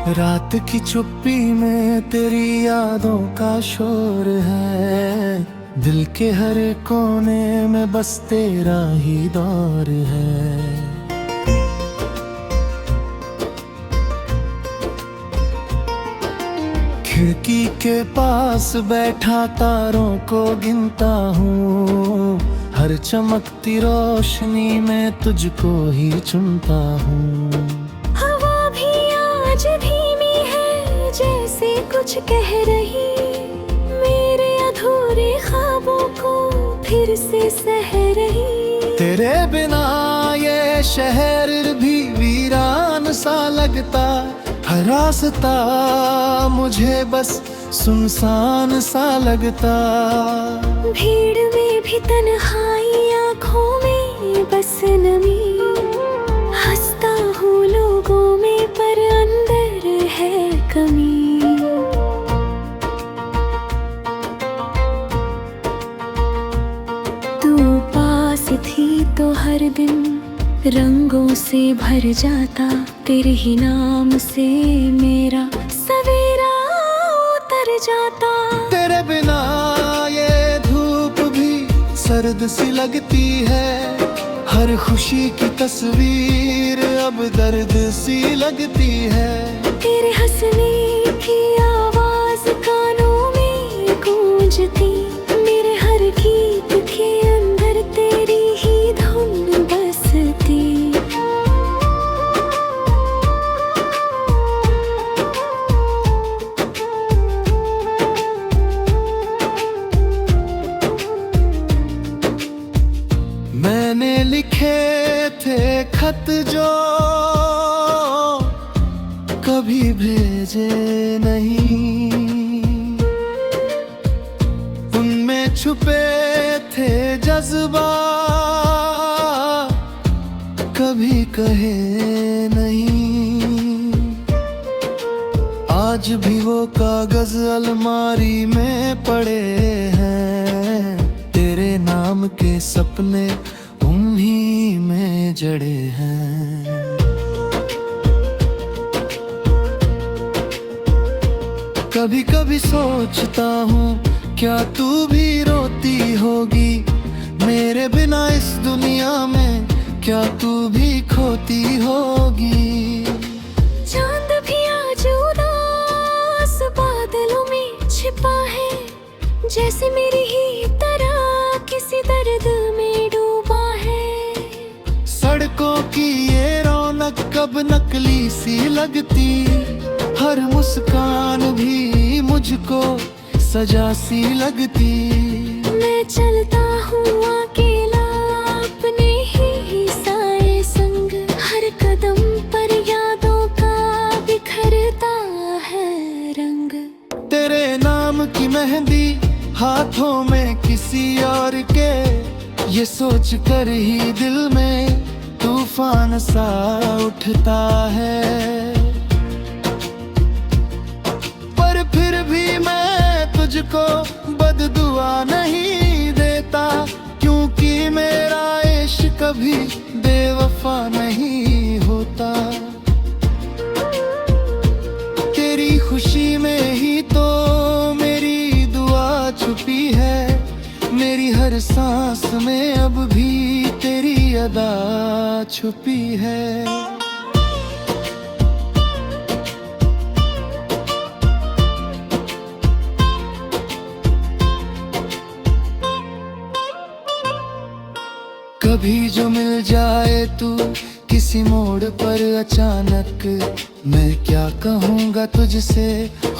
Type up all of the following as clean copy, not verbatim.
रात की चुप्पी में तेरी यादों का शोर है। दिल के हर कोने में बस तेरा ही दौर है। खिड़की के पास बैठा तारों को गिनता हूँ। हर चमकती रोशनी में तुझको ही चुनता हूँ। हवा भी आज धीमी है, जैसे कुछ कह रही, मेरे अधूरे ख्वाबों को फिर से सह रही। तेरे बिना ये शहर भी वीरान सा लगता। हर रास्ता मुझे बस सुनसान सा लगता। भीड़ में भी तन्हाई, आँखों में बस नमी। हंसता हूँ लोगों में पर अंदर है कमी। तू पास थी तो हर दिन रंगों से भर जाता। तेरे ही नाम से मेरा सवेरा उतर जाता। तेरे बिना ये धूप भी सर्द सी लगती है। हर खुशी की तस्वीर अब दर्द सी लगती है। तेरे हंसने की आवाज कानों में गूंजती। मेरे हर गीत के अंदर तेरी ही धुन बसती। मैंने लिखे थे खत जो कभी भेजे नहीं। उनमें छुपे थे जज्बा कभी कहे नहीं। आज भी वो कागज अलमारी में पड़े हैं। तेरे नाम के सपने उन्हीं में जड़े हैं। कभी कभी सोचता हूँ क्या तू भी रोती होगी। मेरे बिना इस दुनिया में क्या तू भी खोती होगी। चांद भी आज उदास बादलों में छिपा है। जैसे मेरी ही तरह किसी दर्द में डूबा है। सड़कों की ये रौनक कब नकली सी लगती। हर मुस्कान भी मुझको सजा सी लगती। मैं चलता हूँ अकेला अपने ही साए संग। हर कदम पर यादों का बिखरता है रंग। तेरे नाम की मेहंदी हाथों में किसी और के, ये सोच कर ही दिल में तूफान सा उठता है। पर फिर भी मैं तुझको बददुआ नहीं देता। क्योंकि मेरा इश्क कभी बेवफा नहीं होता। तेरी खुशी में ही तो मेरी दुआ छुपी है। मेरी हर सांस में अब भी तेरी अदा छुपी है। कभी जो मिल जाए तू किसी मोड़ पर अचानक, मैं क्या कहूँगा तुझसे,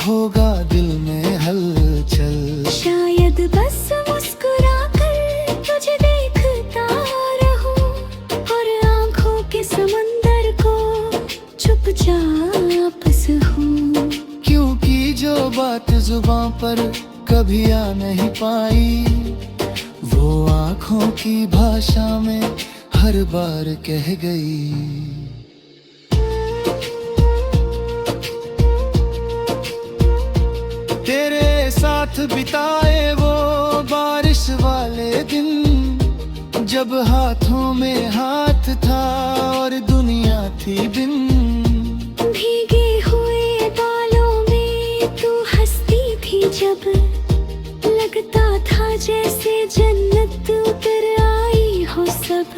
होगा दिल में हलचल। शायद बस मुस्कुरा कर तुझे देखता रहूं और आँखों के समंदर को चुपचाप सहूं। क्योंकि जो बात जुबां पर कभी आ नहीं पाई, वो आँखों की भाषा में हर बार कह गई। तेरे साथ बिताए वो बारिश वाले दिन, जब हाथों में हाथ था और दुनिया थी बिन। भीगे हुए जब लगता था जैसे जन्नत उतर आई हो सब।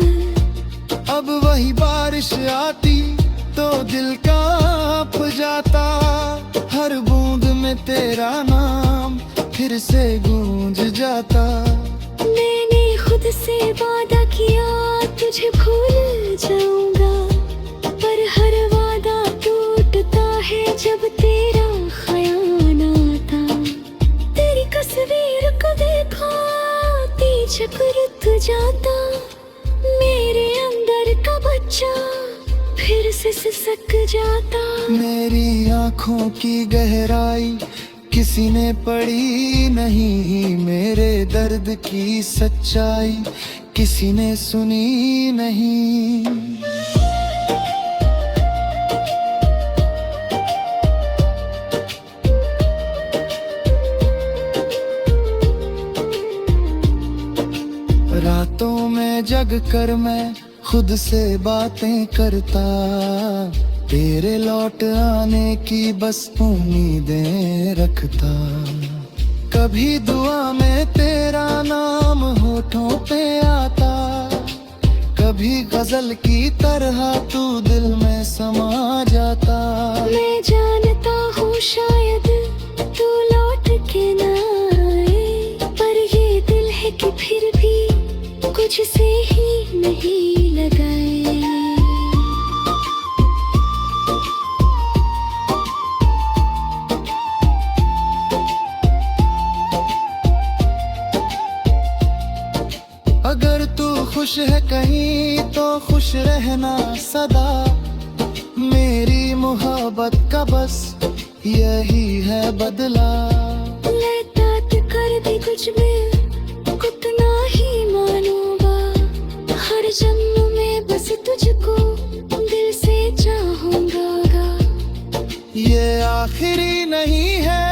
अब वही बारिश आती तो दिल कांप जाता, हर बूंद में तेरा नाम फिर से गूंज जाता। मैंने खुद से वादा किया तुझे भूल जाऊंगा, पर हर वादा टूटता है जब तेरा ख्याल आता। तेरी तस्वीर को देखा पीछे रुत जाता, मेरे अंदर का बच्चा फिर से सिसक जाता। मेरी आँखों की गहराई किसी ने पढ़ी नहीं, मेरे दर्द की सच्चाई किसी ने सुनी नहीं। रातों में जग कर मैं खुद से बातें करता, तेरे लौट आने की बस उम्मीदें रखता। कभी दुआ में तेरा नाम होठों पे आता, कभी गजल की तरह तू दिल में समा जाता। मैं जानता हूँ शायद तू लौट के ना आए, पर ये दिल है कि फिर भी कुछ से ही नहीं लगाए। अगर तू खुश है कहीं तो खुश रहना सदा, मेरी मोहब्बत का बस यही है बदला। लेतात कर दे कुछ में कितना ही मानूंगा, हर जन्म में बस तुझको दिल से चाहूंगा। ये आखिरी नहीं है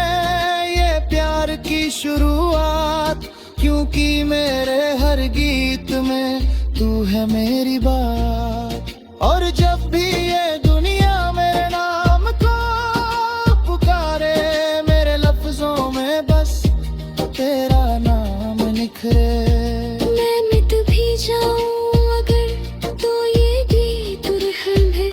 ये प्यार की शुरुआत, क्योंकि मेरे हर गीत में तू है मेरी बात। और जब भी ये दुनिया मेरे नाम को पुकारे, मेरे लफ्जों में बस तेरा नाम निखरे। मैं मिट भी जाऊं अगर तो ये गीत रहम है।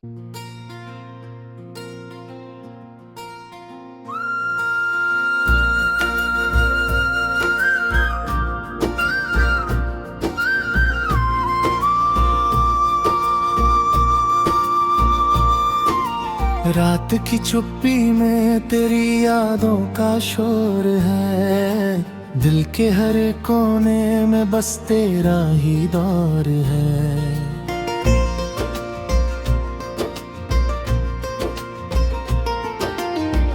रात की चुप्पी में तेरी यादों का शोर है, दिल के हर कोने में बस तेरा ही दौर है।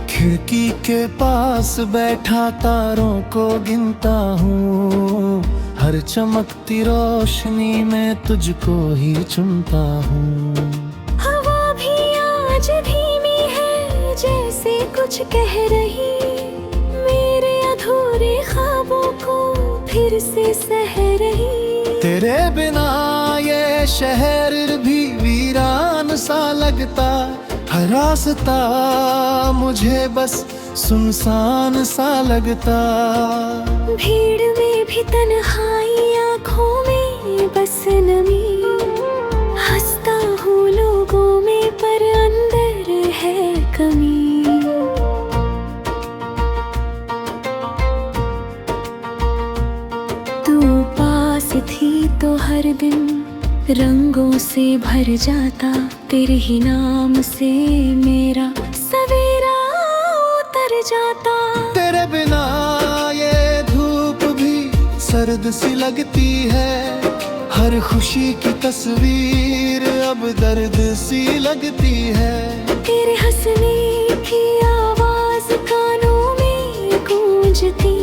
खिड़की के पास बैठा तारों को गिनता हूँ, हर चमकती रोशनी में तुझको ही चुनता हूँ। हवा भी आज धीमी है जैसे कुछ कह रही, मेरे अधूरे ख्वाबों को फिर से सह रही। तेरे बिना ये शहर भी वीरान सा लगता, हर रास्ता मुझे बस सुनसान सा लगता। भीड़ में भी तन्हाई आँखों में बस नमी, हंसता हूँ लोगों में पर अंदर है कमी। तू पास थी तो हर दिन रंगों से भर जाता, तेरे ही नाम से मेरा सवेरा उतर जाता। तेरे बिना ये धूप भी सर्द सी लगती है, हर खुशी की तस्वीर अब दर्द सी लगती है। तेरे हंसने की आवाज कानों में गूंजती,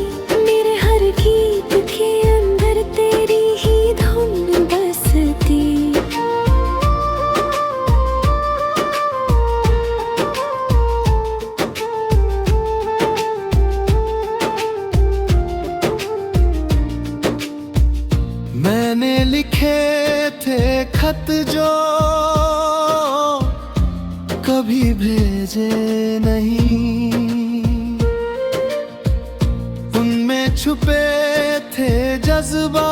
मेरे हर गीत के अंदर तेरी ही धुन बसती। मैंने लिखे थे खत जो कभी भेजे नहीं, पे थे जज्बा,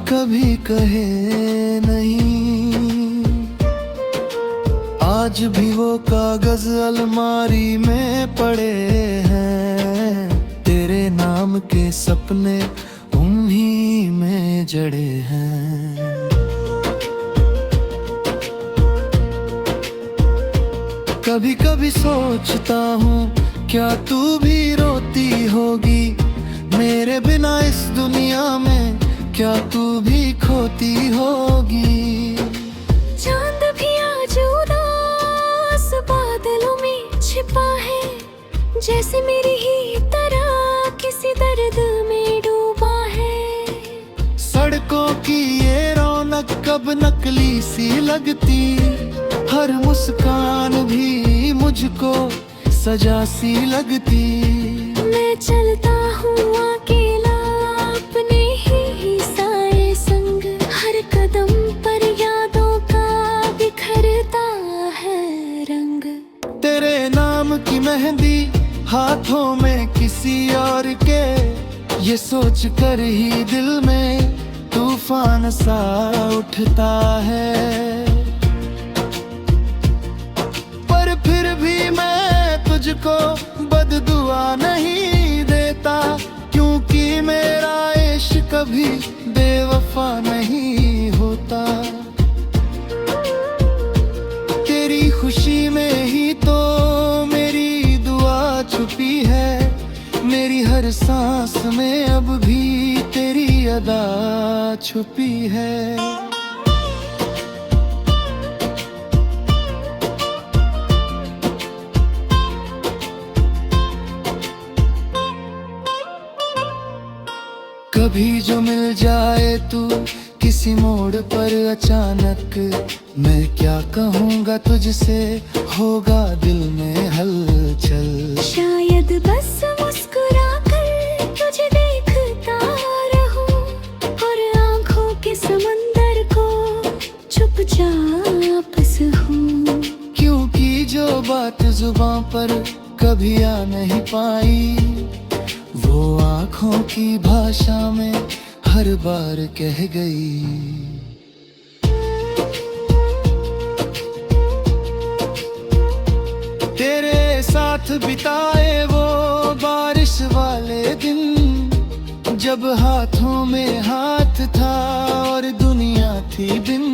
कभी कहे नहीं। आज भी वो कागज अलमारी में पड़े हैं, तेरे नाम के सपने उन्हीं में जड़े हैं। कभी कभी सोचता हूँ क्या तू भी रोती होगी, मेरे बिना इस दुनिया में क्या तू भी खोती होगी। चांद भी आज उदास बादलों में छिपा है, जैसे मेरी ही तरह किसी दर्द में डूबा है। सड़कों की ये रौनक कब नकली सी लगती, हर मुस्कान भी मुझको सजा सी लगती। मैं चलता हूँ अकेला अपने ही साए संग, हर कदम पर यादों का बिखरता है रंग। तेरे नाम की मेहंदी हाथों में किसी और के, ये सोच कर ही दिल में तूफान सा उठता है। पर फिर भी मैं तुझको बददुआ नहीं देता, क्योंकि मेरा इश्क कभी बेवफा नहीं होता। तेरी खुशी में ही तो मेरी दुआ छुपी है, मेरी हर सांस में अब भी तेरी अदा छुपी है। कभी जो मिल जाए तू किसी मोड़ पर अचानक, मैं क्या कहूँगा तुझसे, होगा दिल में हलचल। शायद बस मुस्कुरा कर तुझे देखता रहूं, और आंखों के समंदर को चुपचाप सहूं। क्योंकि जो बात जुबां पर कभी आ नहीं पाई, वो आँखों की भाषा में हर बार कह गई। तेरे साथ बिताए वो बारिश वाले दिन, जब हाथों में हाथ था और दुनिया थी बिन।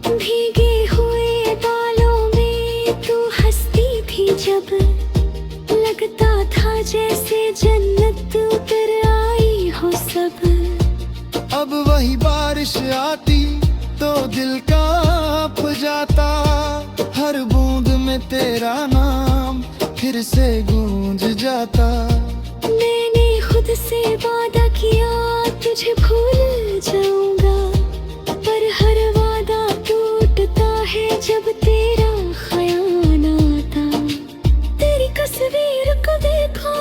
भीगे हुए बालों में तू हंसती थी जब, लगता था जैसे जन्नत उतर आई हो सब। अब वही बारिश आती तो दिल कांप जाता, हर बूंद में तेरा नाम फिर से गूंज जाता। मैंने खुद से वादा किया तुझे भूल जाऊंगा, पर हर वादा टूटता है जब तेरा ख्याल आता। तेरी तस्वीर को देखा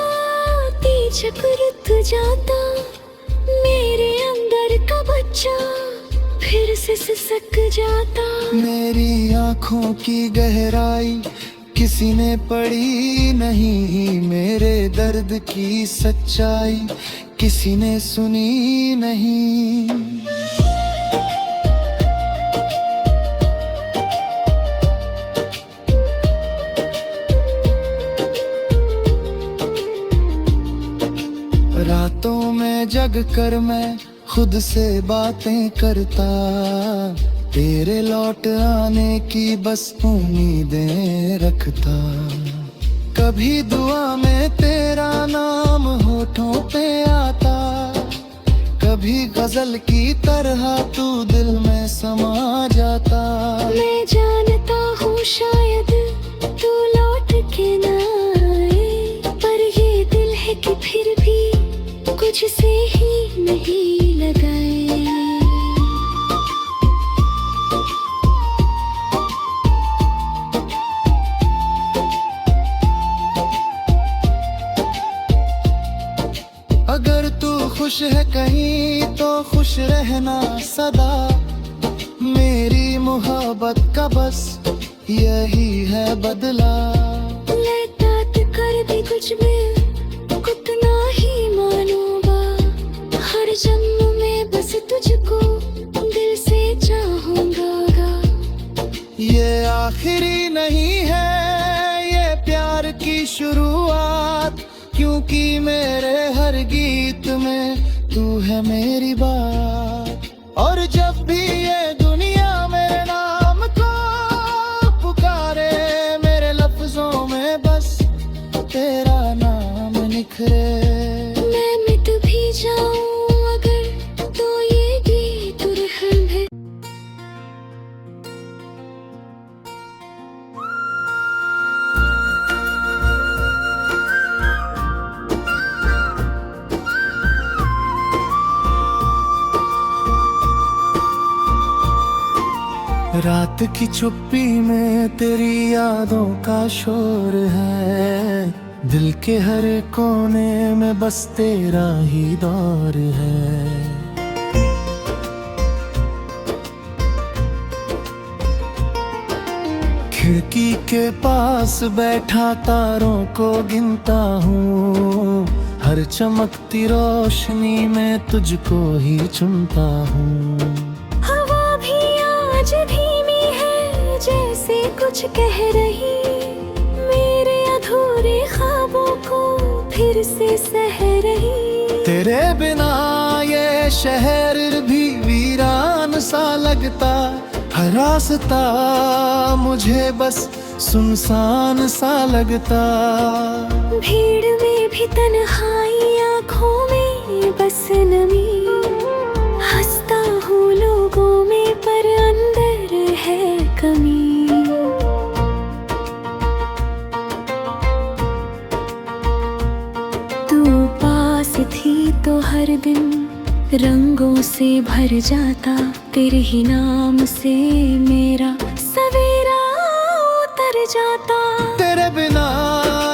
तीझक रुत जाता, मेरे अंदर का बच्चा फिर से सिसक जाता। मेरी आँखों की गहराई किसी ने पढ़ी नहीं, मेरे दर्द की सच्चाई किसी ने सुनी नहीं। रातों में जग कर मैं खुद से बातें करता, तेरे लौट आने की बस उम्मीदें रखता। कभी दुआ में तेरा नाम होठों पे आता, कभी गजल की तरह तू दिल में समा जाता। मैं जानता हूँ शायद तू लौट के ना आए, पर ये दिल है कि फिर भी कुछ से ही नहीं लगाए। अगर तू खुश है कहीं तो खुश रहना सदा, मेरी मोहब्बत का बस यही है बदला। लेतात कर भी कुछ में ये आखिरी नहीं है, ये प्यार की शुरुआत, क्योंकि मेरे हर गीत में तू है मेरी बात। और जब भी ये दुनिया मेरे नाम को पुकारे, मेरे लफ्जों में बस तेरा नाम निखरे। मैं मिट भी जाऊं अगर तो ये गीत रहम है। रात की चुप्पी में तेरी यादों का शोर है, दिल के हर कोने में बस तेरा ही दौर है। खिड़की के पास बैठा तारों को गिनता हूँ, हर चमकती रोशनी में तुझको ही चुनता हूँ। हवा भी आज धीमी है, जैसे कुछ कह रही, मेरे अधूरे ख्वाबों को फिर से सह रही। तेरे बिना ये शहर भी वीरान सा लगता, हर रास्ता मुझे बस सुनसान सा लगता। भीड़ में भी तन्हाई, आँखों में बस नमी, हंसता हूँ लोगों में पर अंदर है कमी। तू पास थी तो हर दिन रंगों से भर जाता, तेरे ही नाम से मेरा सवेरा उतर जाता। तेरे बिना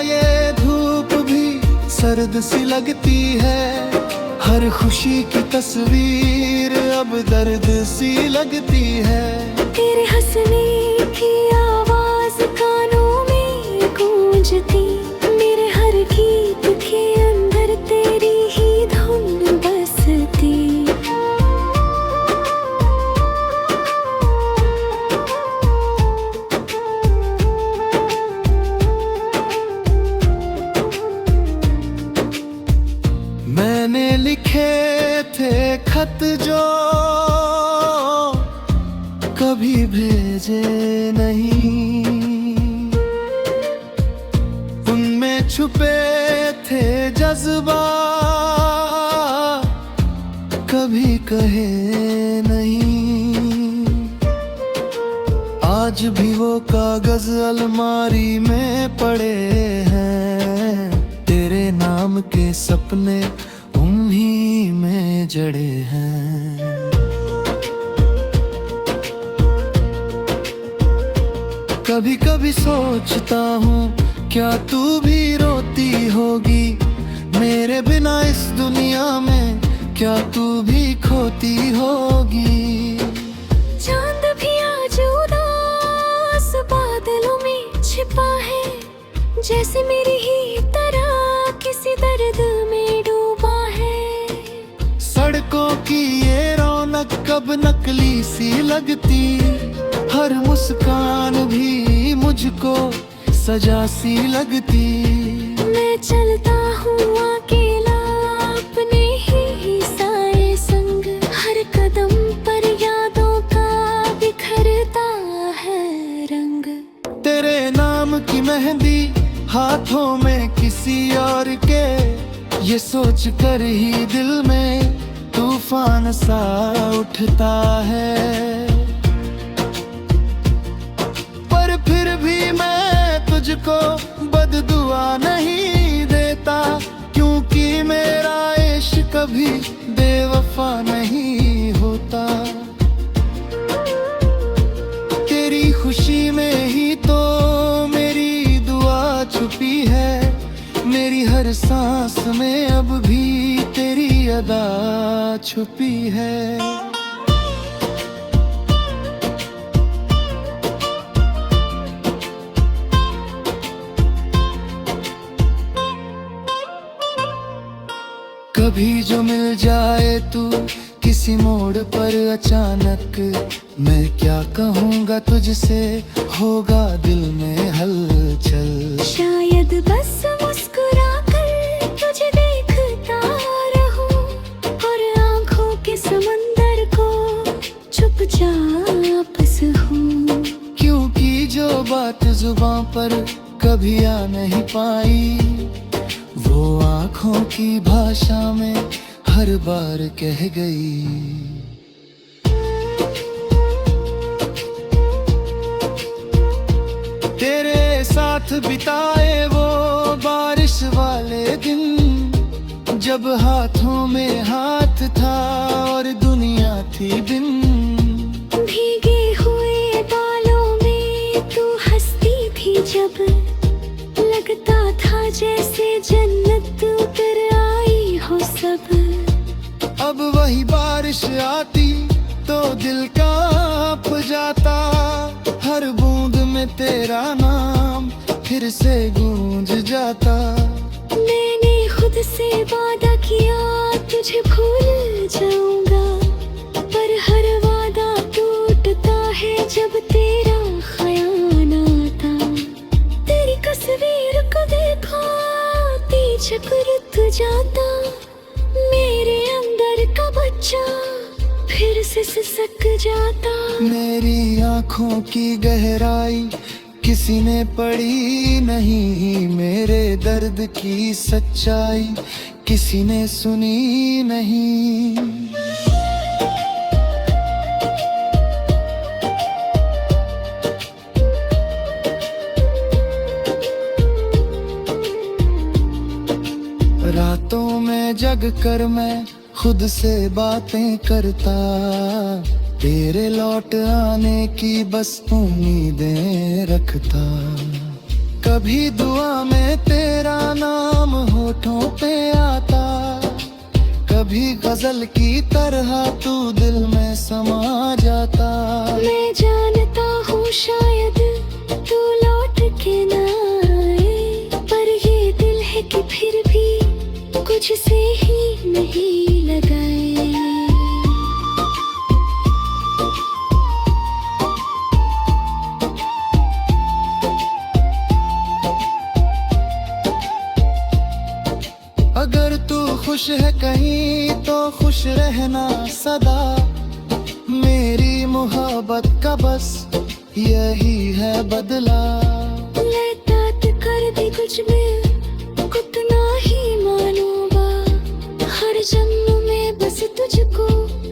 ये धूप भी सर्द सी लगती है, हर खुशी की तस्वीर अब दर्द सी लगती है। तेरे हंसने की आवाज कानों में गूंजती, मेरे हर गीत के अंदर तेरी ही धुन बसती। मैंने लिखे थे खत जो कभी भेजे नहीं, उनमें छुपे थे जज्बा कभी कहे नहीं। आज भी वो कागज अलमारी में पड़े हैं, तेरे नाम के सपने उन्हीं में जड़े हैं। कभी कभी सोचता हूँ क्या तू भी रोती होगी, मेरे बिना इस दुनिया में क्या तू भी खोती होगी। चांद भी आज उदास बादलों में छिपा है, जैसे मेरी ही तरह किसी दर्द में डूबा है। सड़कों की ये रौनक कब नकली सी लगती, हर मुस्कान भी मुझको सजा सी लगती। मैं चलता हूँ अकेला अपने ही साए संग, हर कदम पर यादों का बिखरता है रंग। तेरे नाम की मेहंदी हाथों में किसी और के, ये सोच कर ही दिल में तूफान सा उठता है। पर फिर भी मैं तुझको बददुआ नहीं देता, क्योंकि मेरा इश्क कभी बेवफा नहीं होता। तेरी खुशी में ही तो मेरी दुआ छुपी है, मेरी हर सांस में अब भी तेरी अदा छुपी है। कभी जो मिल जाए तू किसी मोड़ पर अचानक मैं क्या कहूँगा तुझसे, होगा दिल में हलचल। शायद बस मुस्कुरा कर तुझे देखता रहूं और आंखों के समंदर को चुपचाप सहूं। क्योंकि जो बात जुबां पर कभी आ नहीं पाई, वो आँखों की भाषा में हर बार कह गई। तेरे साथ बिताए वो बारिश वाले दिन, जब हाथों में हाथ था और दुनिया थी बिन। भीगे हुए बालों में तू हंसती थी जब, लगता था जैसे जन्नत उतर आई हो सब। अब वही बारिश आती तो दिल कांप जाता, हर बूंद में तेरा नाम फिर से गूंज जाता। मैंने खुद से वादा किया तुझे भूल जाऊंगा, पर हर वादा टूटता है जब तेरा ख्याल आता। तेरी तस्वीर को देखा तीझक रुत जाता, मेरे अंदर का बच्चा फिर से सिसक जाता। मेरी आँखों की गहराई किसी ने पढ़ी नहीं, मेरे दर्द की सच्चाई किसी ने सुनी नहीं। रातों में जग कर मैं खुद से बातें करता, तेरे लौट आने की बस उम्मीदें रखता। कभी दुआ में तेरा नाम होठों पे आता, कभी गजल की तरह तू दिल में समा जाता। मैं जानता हूँ शायद तू लौट के ना आए, पर ये दिल है कि फिर भी कुछ से ही नहीं लगाए। अगर तू खुश है कहीं तो खुश रहना सदा, मेरी मोहब्बत का बस यही है बदला। लैतात कर दी कुछ में कितना ही मानूंगा, हर जन्म में बस तुझको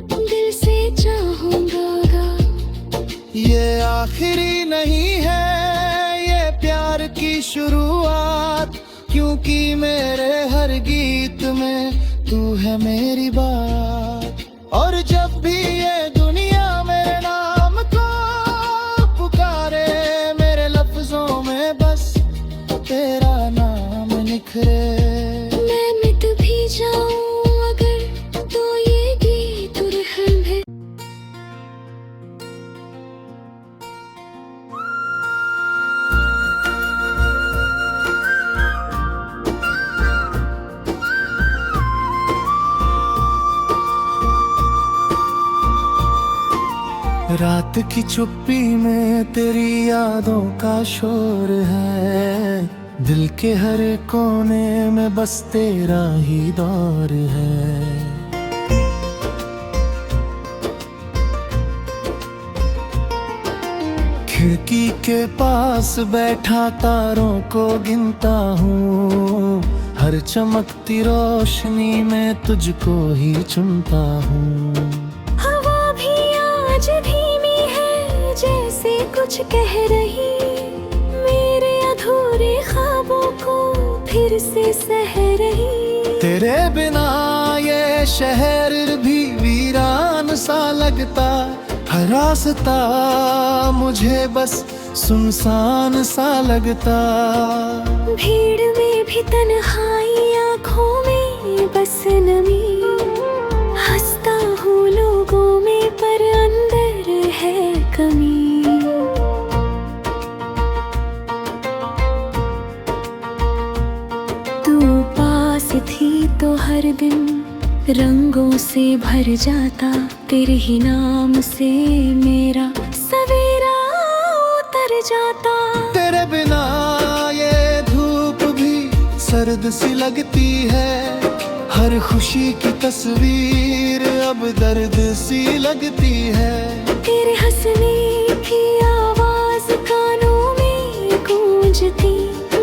दिल से चाहूंगा। ये आखिरी नहीं है ये प्यार की शुरुआत, क्योंकि मेरे हर गीत में तू है मेरी बात। और जब भी ये दुनिया मेरे नाम को पुकारे, मेरे लफ्जों में बस तेरा नाम निखरे। मैं मिट भी जाऊं अगर तो ये गीत रहम है। रात की चुप्पी में तेरी यादों का शोर है, दिल के हर कोने में बस तेरा ही दौर है। खिड़की के पास बैठा तारों को गिनता हूँ, हर चमकती रोशनी में तुझको ही चुनता हूँ। हवा भी आज धीमी है जैसे कुछ कह रही, मेरे अधूरे ख्वाबों को फिर से सह रही। तेरे बिना ये शहर भी वीरान सा लगता, हर रास्ता मुझे बस सुनसान सा लगता। भीड़ में भी तन्हाई, आँखों में बस नमी, हंसता हूँ लोगों में पर अंदर है कमी। तू पास थी तो हर दिन रंगों से भर जाता तेरे ही नाम से मेरा सवेरा उतर जाता। तेरे बिना ये धूप भी सर्द सी लगती है, हर खुशी की तस्वीर अब दर्द सी लगती है। तेरे हंसने की आवाज कानों में गूंजती,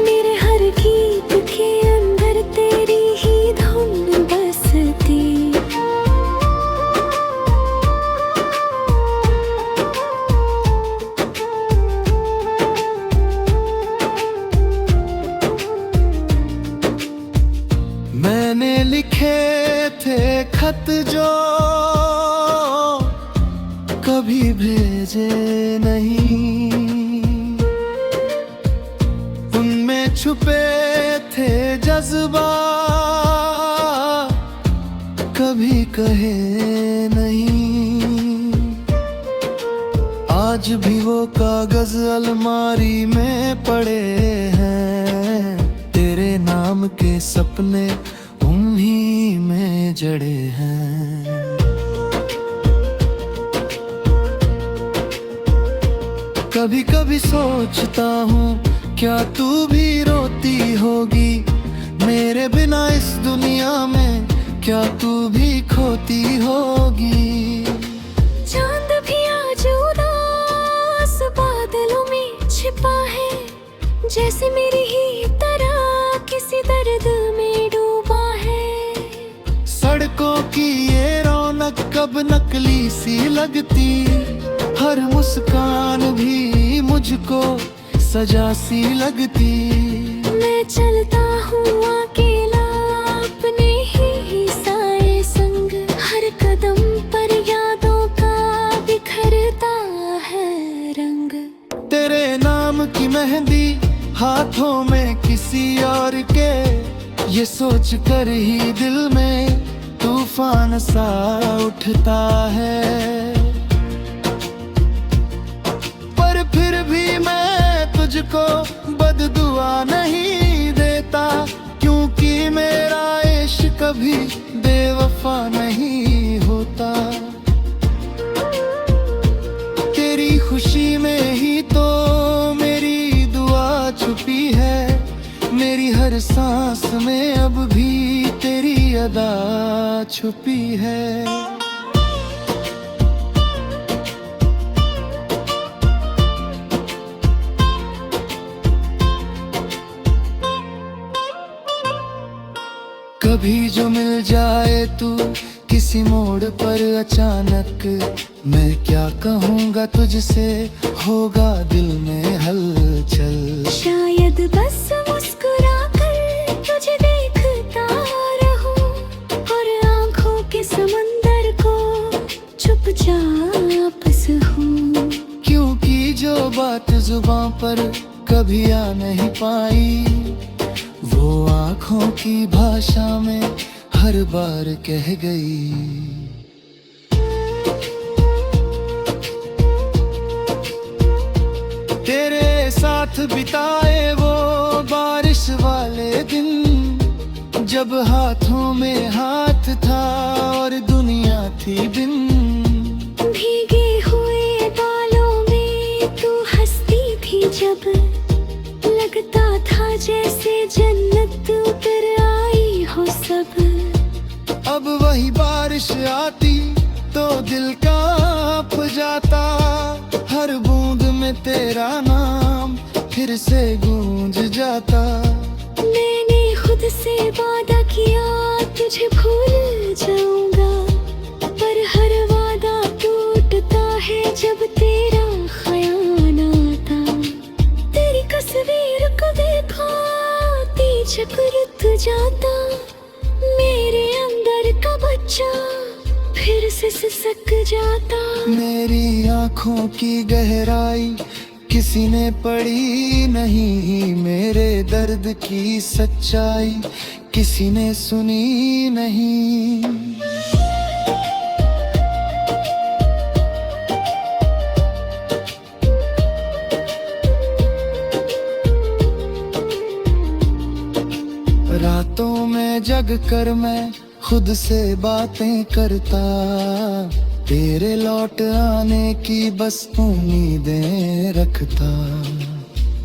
मेरे हर गीत के अंदर तेरी ही धुन बसती। मैंने लिखे थे खत जो कभी भेजे नहीं, उनमें छुपे थे जज्बा कभी कहे नहीं। आज भी वो कागज अलमारी में पड़े हैं, तेरे नाम के सपने उन्हीं में जड़े हैं। कभी कभी सोचता हूँ क्या तू भी रोती होगी, मेरे बिना इस दुनिया में क्या तू भी खोती होगी। चांद भी आज उदास बादलों में छिपा है, जैसे मेरी ही तरह किसी दर्द में डूबा है। सड़कों की ये रौनक कब नकली सी लगती, हर मुस्कान भी मुझको सजा सी लगती। मैं चलता हूँ अकेला अपने ही साए संग, हर कदम पर यादों का बिखरता है रंग। तेरे नाम की मेहंदी हाथों में किसी और के, ये सोच कर ही दिल में तूफान सा उठता है। पर फिर भी मैं तुझको बददुआ नहीं देता, क्योंकि मेरा इश्क कभी बेवफा नहीं होता। तेरी खुशी में ही तो मेरी दुआ छुपी है, मेरी हर सांस में अब भी तेरी अदा छुपी है। कभी जो मिल जाए तू किसी मोड़ पर अचानक, मैं क्या कहूँगा तुझसे, होगा दिल में हलचल। शायद बस मुस्कुरा कर तुझे देखता रहूं, और आंखों के समंदर को चुपचाप सहूं। क्योंकि जो बात जुबां पर कभी आ नहीं पाई, वो आँखों की भाषा में हर बार कह गई। तेरे साथ बिताए वो बारिश वाले दिन, जब हाथों में हाथ था और दुनिया थी बिन। भीगे हुए बालों में तू हंसती थी जब, लगता था जैसे जन्नत उतर आई हो सब। अब वही बारिश आती तो दिल कांप जाता, हर बूंद में तेरा नाम फिर से गूंज जाता। मैंने खुद से वादा किया तुझे भूल जाऊंगा, पर हर वादा टूटता है जब तेरा ख्याल आता। तेरी तस्वीर को देखा तीझक रुत जाता, मेरे अंदर का बच्चा फिर से सिसक जाता। मेरी आँखों की गहराई किसी ने पढ़ी नहीं, मेरे दर्द की सच्चाई किसी ने सुनी नहीं। रातों में जग कर मैं खुद से बातें करता, तेरे लौट आने की बस उम्मीदें रखता।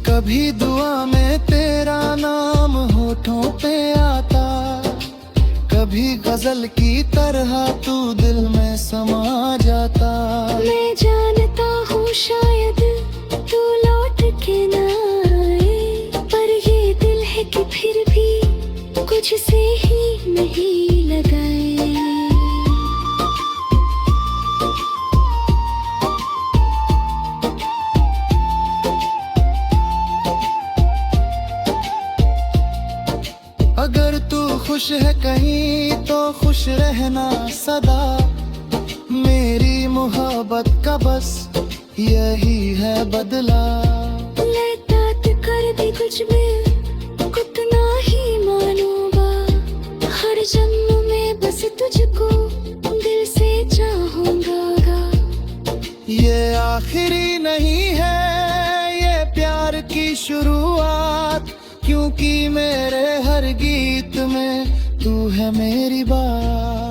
कभी दुआ में तेरा नाम होठों पे आता, कभी गजल की तरह तू दिल में समा जाता। मैं जानता हूँ शायद तू लौट के ना आए, पर ये दिल है कि फिर भी कुछ से ही नहीं लगाए। अगर तू खुश है कहीं तो खुश रहना सदा, मेरी मोहब्बत का बस यही है बदला। तात कर दे कुछ भी उतना ही मानूंगा, हर जन्म में बस तुझको दिल से चाहूंगा। ये आखिरी नहीं है ये प्यार की शुरुआत, क्योंकि मेरे हर गीत में तू है मेरी बात।